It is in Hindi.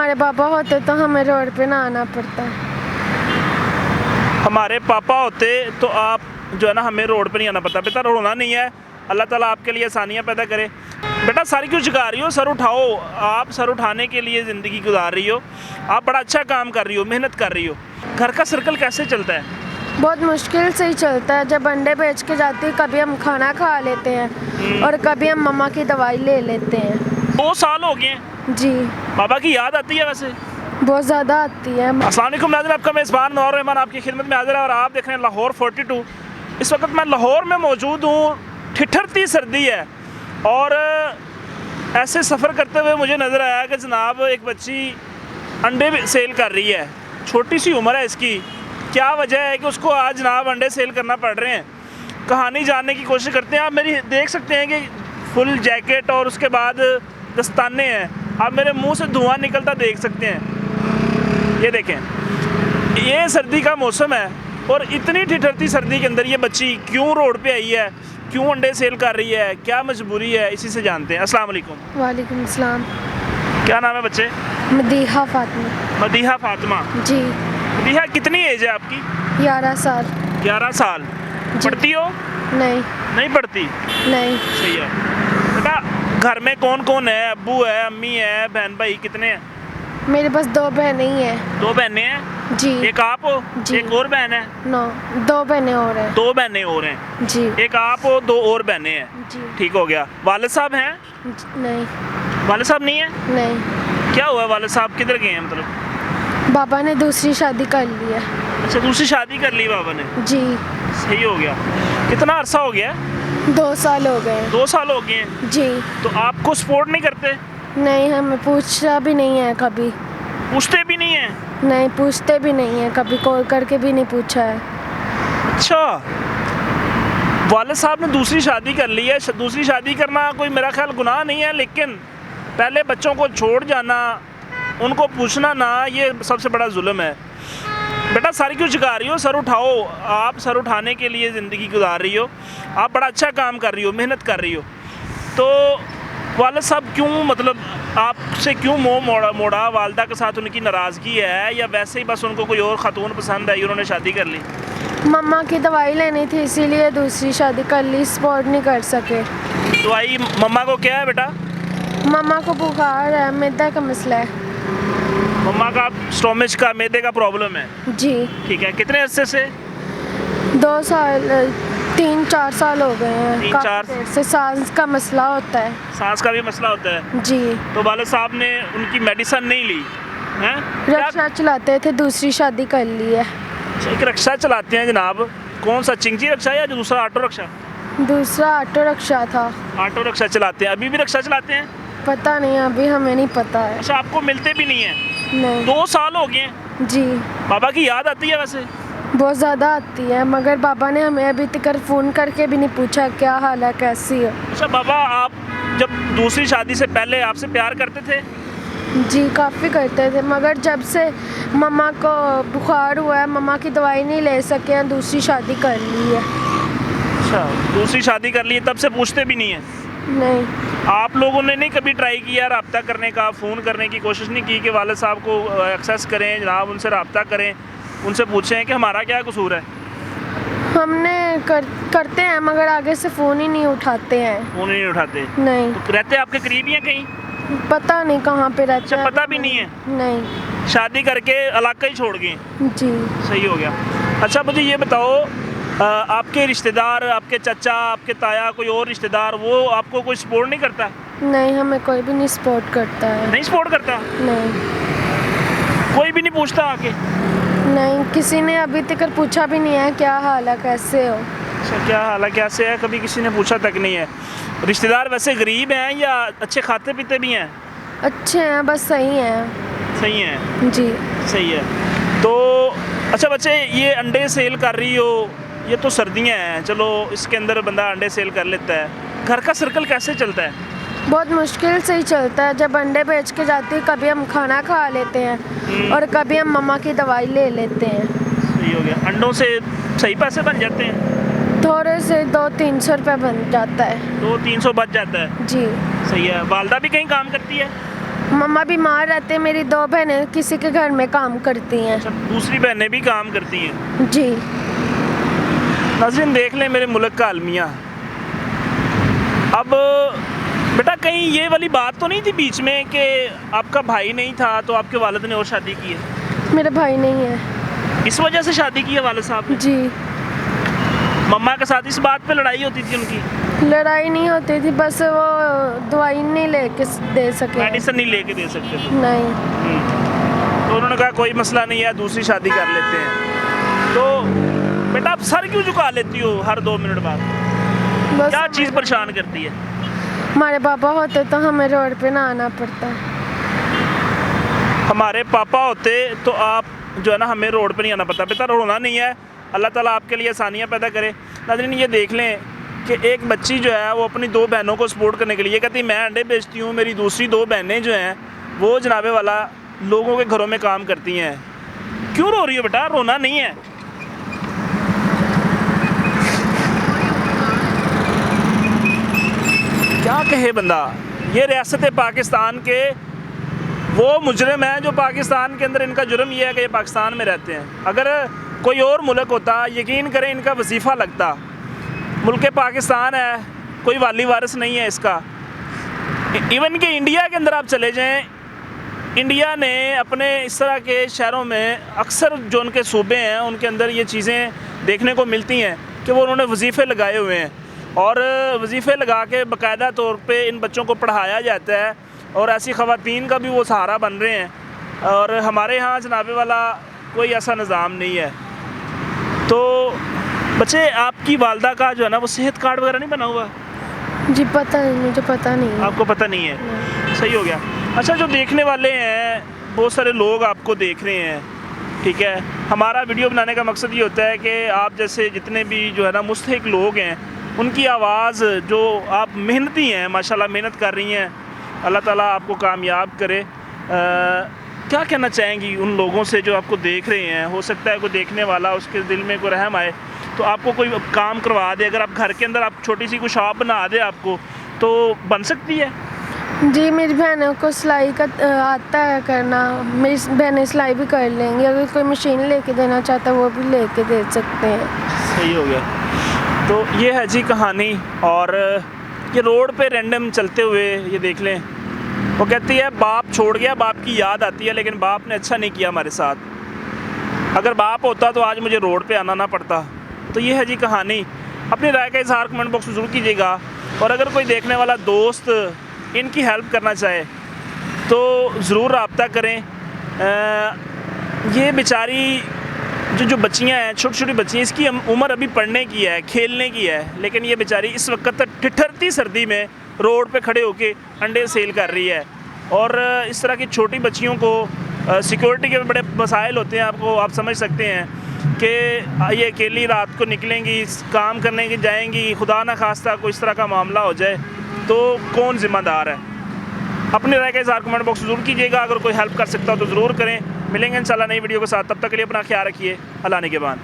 हमारे पापा होते तो हमें रोड पे ना आना पड़ता। हमारे पापा होते तो आप जो है ना हमें रोड पे नहीं आना पड़ता। बेटा रोना नहीं है, अल्लाह ताला आपके लिए आसानियाँ पैदा करे। बेटा सारी क्यों झुका रही हो, सर उठाओ। आप सर उठाने के लिए ज़िंदगी गुजार रही हो, आप बड़ा अच्छा काम कर रही हो, मेहनत कर रही हो। घर का सर्कल कैसे चलता है? बहुत मुश्किल से ही चलता है। जब अंडे बेच के जाती कभी हम खाना खा लेते हैं और कभी हम मम्मा की दवाई ले लेते हैं। 2 साल हो गए हैं। जी बाबा की याद आती है वैसे? बहुत ज़्यादा आती है। अस्सलाम वालेकुम नाज़रीन, आपका मेज़बान नौर रहमान आपकी खिदमत में हाज़िर है और आप देख रहे हैं लाहौर 42। इस वक्त मैं लाहौर में मौजूद हूँ। ठिठुरती सर्दी है और ऐसे सफ़र करते हुए मुझे नज़र आया कि जनाब एक बच्ची अंडे सेल कर रही है। छोटी सी उम्र है इसकी, क्या वजह है कि उसको आज जनाब अंडे सेल करना पड़ रहे हैं। कहानी जानने की कोशिश करते हैं। आप मेरी देख सकते हैं कि फुल जैकेट और उसके बाद दस्ताने हैं। आप मेरे मुंह से धुआं निकलता देख सकते हैं। ये देखें, ये सर्दी का मौसम है और इतनी ठिठुरती सर्दी के अंदर ये बच्ची क्यों रोड पे आई है, क्यों अंडे सेल कर रही है, क्या मजबूरी है, इसी से जानते हैं। अस्सलाम वालेकुम। वालेकुम अस्सलाम। क्या नाम है बच्चे? मदीहा फातिमा। मदीहा फातिमा। जी। मदीहा कितनी एज है आपकी? 11 साल। 11 साल। पढ़ती हो? नहीं। नहीं पढ़ती? नहीं। सही है। बेटा घर में कौन कौन है? अब्बू है, अम्मी है, बहन भाई कितने हैं? मेरे पास 2 बहनें ही हैं। 2 बहनें हैं? जी। एक आप हो? जी। एक और बहन है? 2 बहनें और हैं। 2 बहनें और हैं। जी। एक आप हो, 2 और बहनें हैं। जी। ठीक हो गया। वालिद साहब हैं? नहीं। वालिद साहब नहीं है? नहीं। क्या हुआ, वालिद साहब किधर गए हैं? मतलब पापा ने दूसरी शादी कर ली है। अच्छा, दूसरी शादी कर ली बाबा ने? जी। सही हो गया। कितना अरसा हो गया? 2 साल हो गए। 2 साल हो गए हैं। जी। तो आपको सपोर्ट नहीं करते? नहीं, हमें पूछा भी नहीं है कभी। पूछते भी नहीं है? नहीं, पूछते भी नहीं है कभी, कॉल करके भी नहीं पूछा है। अच्छा, वालिद साहब ने दूसरी शादी कर ली है। दूसरी शादी करना कोई मेरा ख्याल गुनाह नहीं है, लेकिन पहले बच्चों को छोड़ जाना, उनको पूछना ना, ये सबसे बड़ा जुल्म है। बेटा सारी क्यों झुका रही हो, सर उठाओ। आप सर उठाने के लिए ज़िंदगी गुजार रही हो, आप बड़ा अच्छा काम कर रही हो, मेहनत कर रही हो। तो वालिद साहब क्यों, मतलब आपसे क्यों मुँह मोड़ा? वालदा के साथ उनकी नाराज़गी है या वैसे ही बस उनको कोई और ख़ातून पसंद आई, उन्होंने शादी कर ली? मम्मा की दवाई लेनी थी इसीलिए दूसरी शादी कर ली, सपोर्ट नहीं कर सके। दवाई मम्मा को क्या है बेटा? मम्मा को बुखार है, मैदा का मसला है। मम्मा का स्टोमच का, मैदे का प्रॉब्लम है? जी। ठीक है। कितने अरसे से? 2 साल 3-4 साल हो गए हैं। 3-4 काफी देर से सांस का मसला होता है। सांस का भी मसला होता है? जी। तो वालिद साहब ने उनकी मेडिसिन नहीं ली हैं? रिक्शा चलाते थे, दूसरी शादी कर ली है। एक रिक्शा चलाते हैं जनाब, कौन सा, चिंची रिक्शा या दूसरा ऑटो रिक्शा? दूसरा ऑटो रिक्शा था। ऑटो रिक्शा चलाते हैं। अभी भी रिक्शा चलाते हैं? पता नहीं, अभी हमें नहीं पता है। अच्छा, आपको मिलते भी नहीं है? नहीं। 2 साल हो गए हैं। जी। बाबा की याद आती है वैसे? बहुत ज़्यादा आती है, मगर पापा ने हमें अभी तक फ़ोन करके भी नहीं पूछा क्या हाल है, कैसी हो। अच्छा बाबा, आप जब दूसरी शादी से पहले आपसे प्यार करते थे? जी काफ़ी करते थे, मगर जब से मम्मा को बुखार हुआ है, मम्मा की दवाई नहीं ले सके हैं, दूसरी शादी कर ली है। अच्छा, दूसरी शादी कर ली, तब से पूछते भी नहीं है? नहीं। आप लोगों ने नहीं कभी ट्राई किया रब्ता करने का, फ़ोन करने की कोशिश नहीं की कि वालिद साहब को एक्सेस करें जनाब, उनसे रब्ता करें, उनसे पूछें कि हमारा क्या कसूर है? हमने करते हैं, मगर आगे से फ़ोन ही नहीं उठाते हैं। फ़ोन ही नहीं उठाते? नहीं। तो रहते आपके करीब ही हैं कहीं? पता नहीं कहाँ पे रहते अच्छा, हैं। पता भी नहीं है? नहीं। शादी करके इलाका ही छोड़ गए? जी। सही हो गया। अच्छा मुझे ये बताओ, आपके रिश्तेदार, आपके चाचा, आपके ताया, कोई और रिश्तेदार, वो आपको कोई सपोर्ट नहीं करता? नहीं, हमें कोई भी नहीं सपोर्ट करता है। नहीं सपोर्ट करता? नहीं। कोई भी नहीं पूछता आके? नहीं, किसी ने अभी तक पूछा भी नहीं है क्या हाल है, कैसे हो। अच्छा, क्या हाल है, कैसे है, कभी किसी ने पूछा तक नहीं है। रिश्तेदार वैसे गरीब हैं या अच्छे खाते पीते भी हैं? अच्छे हैं, बस सही हैं। सही हैं? जी। सही है। तो अच्छा बच्चे, ये अंडे सेल कर रही हो, ये तो सर्दियाँ हैं, चलो इसके अंदर बंदा अंडे सेल कर लेता है। घर का सर्कल कैसे चलता है? बहुत मुश्किल से ही चलता है। जब अंडे बेच के जाती कभी हम खाना खा लेते हैं और कभी हम मम्मा की दवाई ले लेते हैं। सही हो गया। अंडों से सही पैसे बन जाते हैं? थोड़े से 200-300 रुपये बन जाता है। 200-300 बच जाता है? जी। सही है। वालदा भी कहीं काम करती है? मम्मा बीमार रहते हैं, मेरी 2 बहनें किसी के घर में काम करती हैं। अच्छा, दूसरी बहनें भी काम करती हैं। जी। नाज़रीन देख लें मेरे मुल्क का अलमिया। अब बेटा कहीं ये वाली बात तो नहीं थी बीच में कि आपका भाई नहीं था तो आपके वालिद ने और शादी की है? मेरा भाई नहीं है। इस वजह से शादी की है वालिद साहब ने? जी। मम्मा के साथ इस बात पे लड़ाई होती थी उनकी? लड़ाई नहीं होती थी, बस वो दवाई नहीं लेके दे सके। मेडिसिन नहीं लेके दे सकते थे? नहीं। तो उन्होंने कहा कोई मसला नहीं है, दूसरी शादी कर लेते हैं। तो बेटा आप सर क्यों झुका लेती हो हर 2 मिनट बाद? बस क्या चीज़ परेशान करती है? हमारे पापा होते तो हमें रोड पे ना आना पड़ता। हमारे पापा होते तो आप जो है ना हमें रोड पे नहीं आना पड़ता। बेटा रोना नहीं है, अल्लाह ताला आपके लिए आसानियाँ पैदा करे। नाज़रीन ये देख लें कि एक बच्ची जो है वो अपनी 2 बहनों को सपोर्ट करने के लिए कहती मैं अंडे बेचती हूँ, मेरी दूसरी 2 बहनें जो हैं वो जनाबे वाला लोगों के घरों में काम करती हैं। क्यों रो रही हो बेटा? रोना नहीं है। क्या कहे बंदा। ये रियासत पाकिस्तान के वो मुजरिम हैं जो पाकिस्तान के अंदर, इनका जुर्म ये है कि ये पाकिस्तान में रहते हैं। अगर कोई और मुल्क होता यकीन करें इनका वजीफ़ा लगता। मुल्क पाकिस्तान है, कोई वाली वारिस नहीं है इसका। इवन कि इंडिया के अंदर आप चले जाएं, इंडिया ने अपने इस तरह के शहरों में अक्सर जो उनके सूबे हैं उनके अंदर ये चीज़ें देखने को मिलती हैं कि वो उन्होंने वजीफ़े लगाए हुए हैं और वजीफ़े लगा के बाकायदा तौर पे इन बच्चों को पढ़ाया जाता है और ऐसी ख़वातीन का भी वो सहारा बन रहे हैं। और हमारे यहाँ जनाबे वाला कोई ऐसा निज़ाम नहीं है। तो बच्चे आपकी वालदा का जो है ना वो सेहत कार्ड वगैरह नहीं बना हुआ? जी पता नहीं, मुझे पता नहीं है। आपको पता नहीं है? सही हो गया। अच्छा, जो देखने वाले हैं बहुत सारे लोग आपको देख रहे हैं, ठीक है। हमारा वीडियो बनाने का मकसद ये होता है कि आप जैसे जितने भी जो है ना मुस्तहिक लोग हैं उनकी आवाज़, जो आप मेहनती हैं माशाल्लाह मेहनत कर रही हैं, अल्लाह ताला आपको कामयाब करे। क्या कहना चाहेंगी उन लोगों से जो आपको देख रहे हैं? हो सकता है कोई देखने वाला उसके दिल में कोई रहम आए तो आपको कोई काम करवा दे। अगर आप घर के अंदर आप छोटी सी कोई शॉप बना दे आपको तो बन सकती है? जी, मेरी बहनों को सिलाई का आता है करना। मेरी बहनें सिलाई भी कर लेंगी। अगर कोई मशीन लेके देना चाहता है वो भी लेके दे सकते हैं। सही हो गया। तो ये है जी कहानी। और ये रोड पे रैंडम चलते हुए ये देख लें, वो कहती है बाप छोड़ गया, बाप की याद आती है, लेकिन बाप ने अच्छा नहीं किया हमारे साथ। अगर बाप होता तो आज मुझे रोड पे आना ना पड़ता। तो ये है जी कहानी। अपनी राय का इज़हार कमेंट बॉक्स में ज़रूर कीजिएगा। और अगर कोई देखने वाला दोस्त इनकी हेल्प करना चाहे तो ज़रूर रब्ता करें। ये बेचारी जो बच्चियां हैं, छोटी छोटी बच्चियां, इसकी उम्र अभी पढ़ने की है, खेलने की है, लेकिन ये बेचारी इस वक्त तक ठिठरती सर्दी में रोड पे खड़े होके अंडे सेल कर रही है। और इस तरह की छोटी बच्चियों को सिक्योरिटी के बड़े मसाइल होते हैं, आप समझ सकते हैं कि ये अकेली रात को निकलेंगी, काम करने की जाएंगी, खुदा ना खास्ता कोई इस तरह का मामला हो जाए तो कौन ज़िम्मेदार है? अपनी राय का इज़हार कमेंट बॉक्स ज़रूर कीजिएगा। अगर कोई हेल्प कर सकता हो तो ज़रूर करें। मिलेंगे इंशाल्लाह नई वीडियो के साथ, तब तक के लिए अपना ख्याल रखिए। अल्लाह ने के बाद।